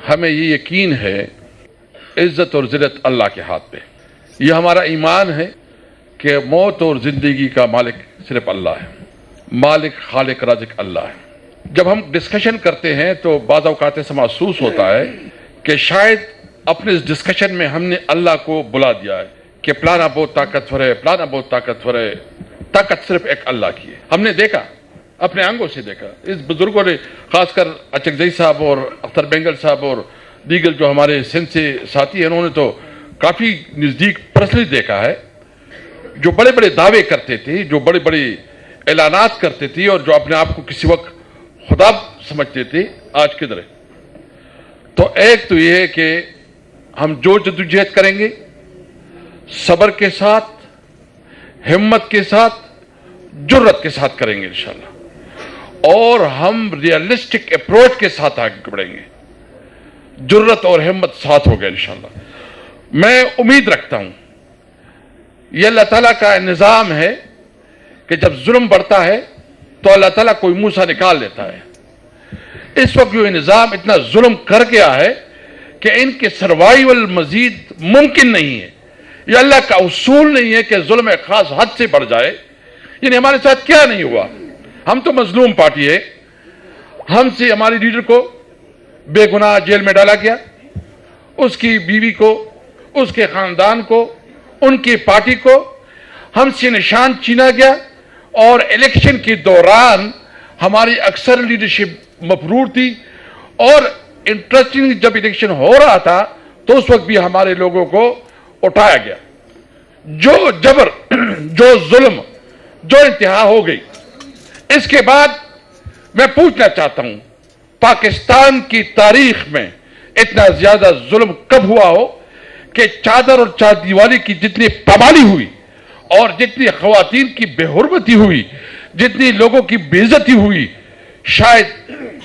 ہمیں یہ یقین ہے عزت اور ذلت اللہ کے ہاتھ میں. یہ ہمارا ایمان ہے کہ موت اور زندگی کا مالک صرف اللہ ہے. مالک خالق رازق اللہ ہے. جب ہم ڈسکشن کرتے ہیں تو بعض اوقات ایسا محسوس ہوتا ہے کہ شاید اپنے اس ڈسکشن میں ہم نے اللہ کو بلا دیا ہے کہ پلانا بہت طاقتور ہے، پلانا بہت طاقتور ہے. طاقت صرف ایک اللہ کی ہے. ہم نے دیکھا، اپنے آنکھوں سے دیکھا. اس بزرگوں نے، خاص کر اچکزئی صاحب اور اختر بینگل صاحب اور دیگر جو ہمارے سندھ سے ساتھی ہیں، انہوں نے تو کافی نزدیک پرسنلی دیکھا ہے. جو بڑے بڑے دعوے کرتے تھے، جو بڑے بڑے اعلانات کرتے تھے اور جو اپنے آپ کو کسی وقت خدا سمجھتے تھے، آج کدھر ہے؟ تو ایک تو یہ ہے کہ ہم جو جدوجہد کریں گے صبر کے ساتھ، ہمت کے ساتھ، جرت کے ساتھ کریں گے انشاءاللہ، اور ہم ریئلسٹک اپروچ کے ساتھ آگے بڑھیں گے. جرت اور ہمت ساتھ ہوگا انشاءاللہ. میں امید رکھتا ہوں یہ اللہ تعالیٰ کا نظام ہے کہ جب ظلم بڑھتا ہے تو اللہ تعالیٰ کوئی موسیٰ نکال لیتا ہے. اس وقت جو یہ نظام اتنا ظلم کر گیا ہے کہ ان کے سروائیول مزید ممکن نہیں ہے. یہ اللہ کا اصول نہیں ہے کہ ظلم ایک خاص حد سے بڑھ جائے. یعنی ہمارے ساتھ کیا نہیں ہوا؟ ہم تو مظلوم پارٹی ہے. ہم سے ہماری لیڈر کو بے گناہ جیل میں ڈالا گیا، اس کی بیوی کو، اس کے خاندان کو، ان کی پارٹی کو ہم سے نشان چھینا گیا، اور الیکشن کے دوران ہماری اکثر لیڈرشپ مفرور تھی. اور انٹرسٹنگ، جب الیکشن ہو رہا تھا تو اس وقت بھی ہمارے لوگوں کو اٹھایا گیا. جو جبر، جو ظلم، جو انتہا ہو گئی. اس کے بعد میں پوچھنا چاہتا ہوں، پاکستان کی تاریخ میں اتنا زیادہ ظلم کب ہوا ہو کہ چادر اور چار دیواری کی جتنی پامالی ہوئی، اور جتنی خواتین کی بے حرمتی ہوئی، جتنی لوگوں کی بے عزتی ہوئی، شاید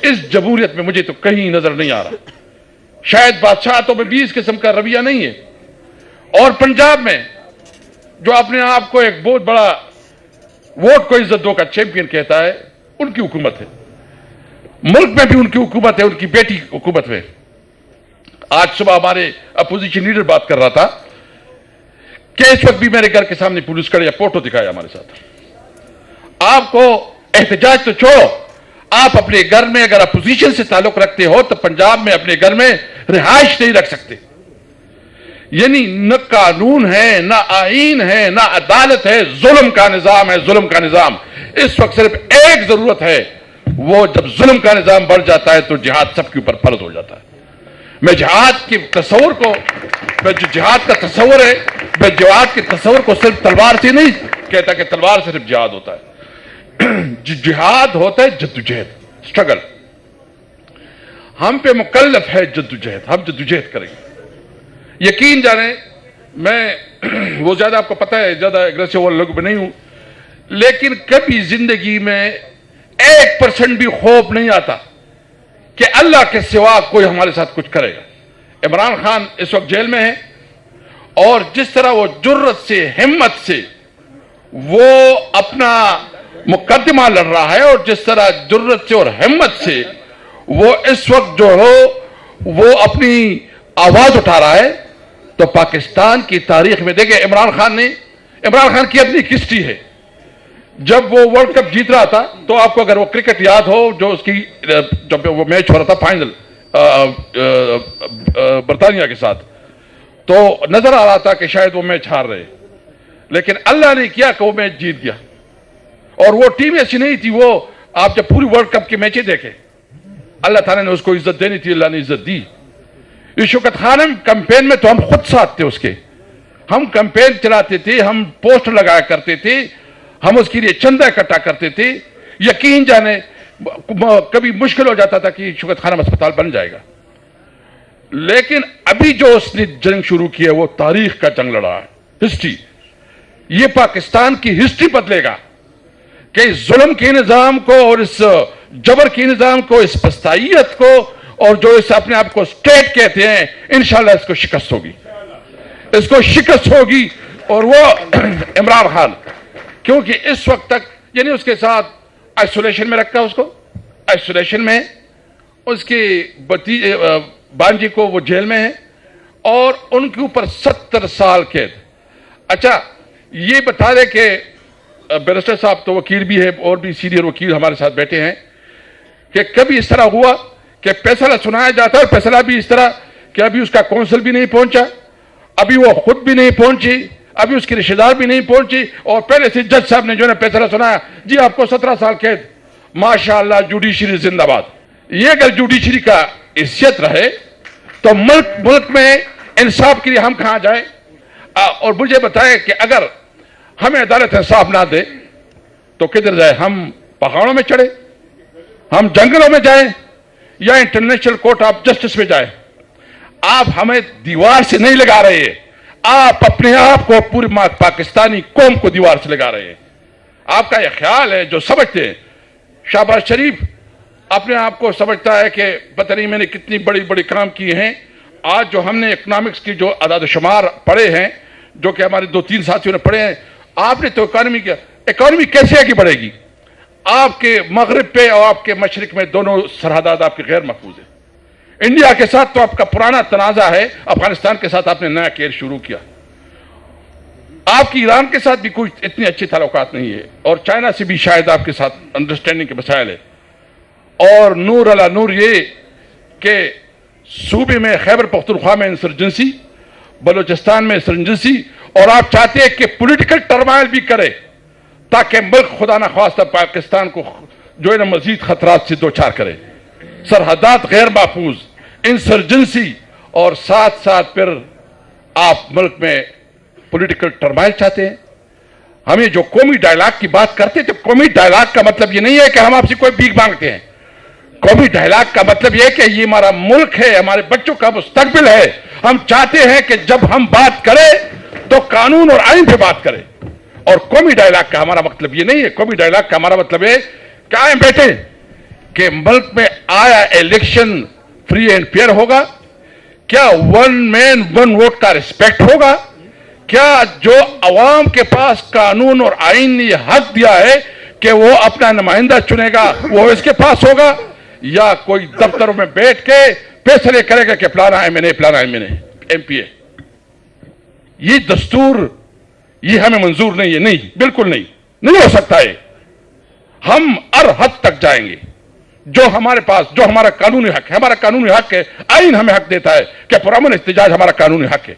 اس جمہوریت میں مجھے تو کہیں نظر نہیں آ رہا. شاید بادشاہتوں میں بھی اس قسم کا رویہ نہیں ہے. اور پنجاب میں جو اپنے آپ کو ایک بہت بڑا ووٹ کو عزت دو کا چیمپئن کہتا ہے، ان کی حکومت ہے. ملک میں بھی ان کی حکومت ہے، ان کی بیٹی حکومت میں. آج صبح ہمارے اپوزیشن لیڈر بات کر رہا تھا کہ اس وقت بھی میرے گھر کے سامنے پولیس کھڑی ہے، فوٹو دکھایا ہمارے ساتھ. آپ کو احتجاج تو چھوڑو، آپ اپنے گھر میں اگر اپوزیشن سے تعلق رکھتے ہو تو پنجاب میں اپنے گھر میں رہائش نہیں رکھ سکتے. یعنی نہ قانون ہے، نہ آئین ہے، نہ عدالت ہے. ظلم کا نظام ہے، ظلم کا نظام. اس وقت صرف ایک ضرورت ہے، وہ جب ظلم کا نظام بڑھ جاتا ہے تو جہاد سب کے اوپر فرض ہو جاتا ہے. میں جہاد کے تصور کو، میں جو جہاد کا تصور ہے، میں جہاد کے تصور کو صرف تلوار سے نہیں کہتا کہ تلوار سے صرف جہاد ہوتا ہے. جہاد ہوتا ہے جدوجہد، سٹرگل. ہم پہ مکلف ہے جدوجہد، ہم جدوجہد کریں گے. یقین جانیں، میں وہ زیادہ آپ کو پتہ ہے زیادہ اگریسو والے لوگ بھی نہیں ہوں، لیکن کبھی زندگی میں 1% بھی خوف نہیں آتا کہ اللہ کے سوا کوئی ہمارے ساتھ کچھ کرے گا. عمران خان اس وقت جیل میں ہے، اور جس طرح وہ جرت سے، ہمت سے وہ اپنا مقدمہ لڑ رہا ہے، اور جس طرح جرت سے اور ہمت سے وہ اس وقت جو ہو وہ اپنی آواز اٹھا رہا ہے، تو پاکستان کی تاریخ میں دیکھیں عمران خان کی اپنی ہسٹری ہے. جب وہ ورلڈ کپ جیت رہا تھا تو آپ کو اگر وہ کرکٹ یاد ہو، جو اس کی جب وہ میچ ہو رہا تھا فائنل برطانیہ کے ساتھ، تو نظر آ رہا تھا کہ شاید وہ میچ ہار رہے، لیکن اللہ نے کیا کہ وہ میچ جیت گیا. اور وہ ٹیم ایسی نہیں تھی، وہ آپ جب پوری ورلڈ کپ کے میچیں دیکھیں، اللہ تعالیٰ نے اس کو عزت دینی تھی، اللہ نے عزت دی. یہ شوکت خانم کمپین میں تو ہم خود ساتھ تھے اس کے. ہم کمپین چلاتے تھے، ہم پوسٹر لگایا کرتے تھے، ہم اس کے لیے چندہ اکٹھا کرتے تھے. یقین جانے کبھی مشکل ہو جاتا تھا کہ شوکت خانم اسپتال بن جائے گا، لیکن ابھی جو اس نے جنگ شروع کی ہے وہ تاریخ کا جنگ لڑا ہے، ہسٹری. یہ پاکستان کی ہسٹری بدلے گا کہ اس ظلم کے نظام کو اور اس جبر کے نظام کو، اس پستائیت کو، اور جو اس اپنے آپ کو اسٹیٹ کہتے ہیں، انشاءاللہ اس کو شکست ہوگی، اس کو شکست ہوگی. اور وہ عمران خان، کیونکہ اس وقت تک یعنی اس کے ساتھ آئسولیشن میں رکھا، اس کو آئسولیشن میں اس کی بانجی کو وہ جیل میں ہیں اور ان کے اوپر 70 سال قید. اچھا یہ بتا دیں کہ بیرسٹر صاحب تو وکیل بھی ہے اور بھی سینئر وکیل ہمارے ساتھ بیٹھے ہیں کہ کبھی اس طرح ہوا کہ فیصلہ سنایا جاتا ہے اور فیصلہ بھی اس طرح کہ ابھی اس کا کونسل بھی نہیں پہنچا, ابھی وہ خود بھی نہیں پہنچی, ابھی اس کی رشتہ دار بھی نہیں پہنچی, اور پہلے سے جج صاحب نے جو ہے فیصلہ سنایا, جی آپ کو 17 سال قید. ماشاءاللہ جوڈیشری زندہ باد. یہ اگر جوڈیشری کا حیثیت رہے تو ملک میں انصاف کے لیے ہم کہاں جائیں؟ اور مجھے بتائیں کہ اگر ہمیں عدالت انصاف نہ دے تو کدھر جائے؟ ہم پہاڑوں میں چڑھے, ہم جنگلوں میں جائیں, یا انٹرنیشنل کورٹ آف جسٹس میں جائیں؟ آپ ہمیں دیوار سے نہیں لگا رہے ہیں, آپ اپنے آپ کو پوری پاکستانی قوم کو دیوار سے لگا رہے ہیں. آپ کا یہ خیال ہے جو سمجھتے ہیں, شہباز شریف اپنے آپ کو سمجھتا ہے کہ پتہ نہیں میں نے کتنی بڑی بڑی کام کیے ہیں. آج جو ہم نے اکنامکس کی جو اعداد و شمار پڑھے ہیں, جو کہ ہمارے 2-3 ساتھیوں نے پڑھے ہیں, آپ نے تو اکانومی کیسے آگے بڑھے گی؟ آپ کے مغرب پہ اور آپ کے مشرق میں دونوں سرحدات آپ کے غیر محفوظ ہیں. انڈیا کے ساتھ تو آپ کا پرانا تنازع ہے, افغانستان کے ساتھ آپ نے نیا کیئر شروع کیا, آپ کی ایران کے ساتھ بھی کوئی اتنی اچھی تعلقات نہیں ہے, اور چائنا سے بھی شاید آپ کے ساتھ انڈرسٹینڈنگ کے مسائل ہے. اور نور علی نور یہ کہ صوبے میں خیبر پختونخوا میں انسرجنسی, بلوچستان میں انسرجنسی, اور آپ چاہتے ہیں کہ پولیٹیکل ٹرمائل بھی کرے تاکہ ملک خدا نخواستہ پاکستان کو جو ہے نا مزید خطرات سے دوچار کرے. سرحدات غیر محفوظ, انسرجنسی, اور ساتھ ساتھ پھر آپ ملک میں پولیٹیکل ٹرمائل چاہتے ہیں. ہمیں جو قومی ڈائلاگ کی بات کرتے ہیں, تو قومی ڈائلاگ کا مطلب یہ نہیں ہے کہ ہم آپ سے کوئی بھیک مانگتے ہیں. قومی ڈائلاگ کا مطلب یہ ہے کہ یہ ہمارا ملک ہے, ہمارے بچوں کا مستقبل ہے. ہم چاہتے ہیں کہ جب ہم بات کریں تو قانون اور آئین پہ بات کریں. اور قومی ڈائلاگ کا ہمارا مطلب یہ نہیں ہے. قومی ڈائلاگ کا ہمارا مطلب ہے کیا ہے بیٹے کہ ملک میں آیا الیکشن فری اینڈ فیئر ہوگا, کیا 1 مین 1 ووٹ کا ریسپیکٹ ہوگا, کیا جو عوام کے پاس قانون اور آئین نے یہ حق دیا ہے کہ وہ اپنا نمائندہ چنے گا وہ اس کے پاس ہوگا, یا کوئی دفتروں میں بیٹھ کے فیصلے کرے گا کہ فلانا M N A M P A. یہ دستور یہ ہمیں منظور نہیں ہے. نہیں, بالکل نہیں ہو سکتا ہے. ہم ہر حد تک جائیں گے جو ہمارے پاس, جو ہمارا قانونی حق ہے. ہمارا قانونی حق ہے, آئین ہمیں حق دیتا ہے کہ پرامن احتجاج ہمارا قانونی حق ہے.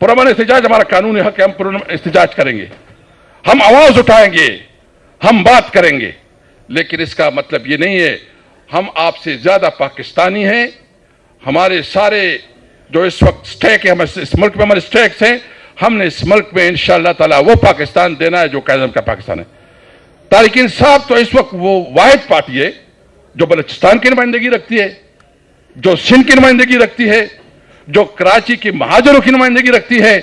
پرامن احتجاج ہمارا قانونی حق ہے. ہم پرامن احتجاج کریں گے, ہم آواز اٹھائیں گے, ہم بات کریں گے. لیکن اس کا مطلب یہ نہیں ہے ہم آپ سے زیادہ پاکستانی ہیں. ہمارے سارے جو اس وقت سٹیک ہے, اس ملک میں ہمارے سٹیکس ہیں, ہم نے اس ملک میں انشاءاللہ تعالی وہ پاکستان دینا ہے جو قائد اعظم کا پاکستان ہے. تارکین صاحب تو اس وقت وہ واحد پارٹی ہے جو بلوچستان کی نمائندگی رکھتی ہے, جو سندھ کی نمائندگی رکھتی ہے, جو کراچی کے مہاجروں کی نمائندگی رکھتی ہے,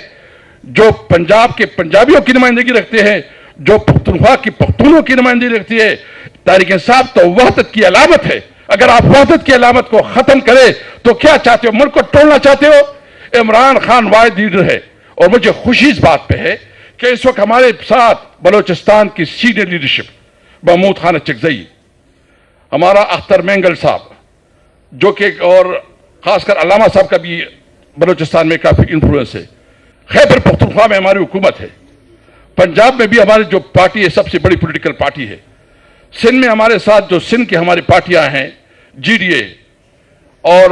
جو پنجاب کے پنجابیوں کی نمائندگی رکھتے ہیں, جو پختونخوا کی پختونوں کی نمائندگی رکھتی ہے. تارکین صاحب تو وحدت کی علامت ہے. اگر آپ وحدت کی علامت کو ختم کرے تو کیا چاہتے ہو؟ ملک کو توڑنا چاہتے ہو؟ عمران خان واحد لیڈر ہے, اور مجھے خوشی اس بات پہ ہے کہ اس وقت ہمارے ساتھ بلوچستان کی سینئر لیڈرشپ محمود خان چکزئی, ہمارا اختر مینگل صاحب جو کہ, اور خاص کر علامہ صاحب کا بھی بلوچستان میں کافی انفلوئنس ہے. خیبر پختونخوا میں ہماری حکومت ہے. پنجاب میں بھی ہماری جو پارٹی ہے سب سے بڑی پولیٹیکل پارٹی ہے. سندھ میں ہمارے ساتھ جو سندھ کی ہماری پارٹیاں ہیں, جی ڈی اے اور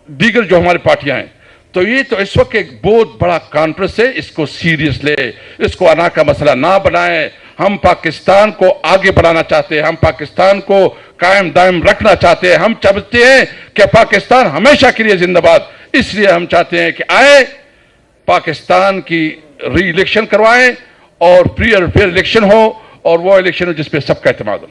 دیگر جو ہماری پارٹیاں ہیں, تو یہ تو اس وقت ایک بہت بڑا کانفرنس ہے. اس کو سیریس لے, اس کو انا کا مسئلہ نہ بنائیں. ہم پاکستان کو آگے بڑھانا چاہتے ہیں, ہم پاکستان کو قائم دائم رکھنا چاہتے ہیں. ہم چاہتے ہیں کہ پاکستان ہمیشہ کے لیے زندہ باد. اس لیے ہم چاہتے ہیں کہ آئے پاکستان کی ری الیکشن کروائیں, اور فری اور فیئر الیکشن ہو, اور وہ الیکشن ہو جس پہ سب کا اعتماد ہو.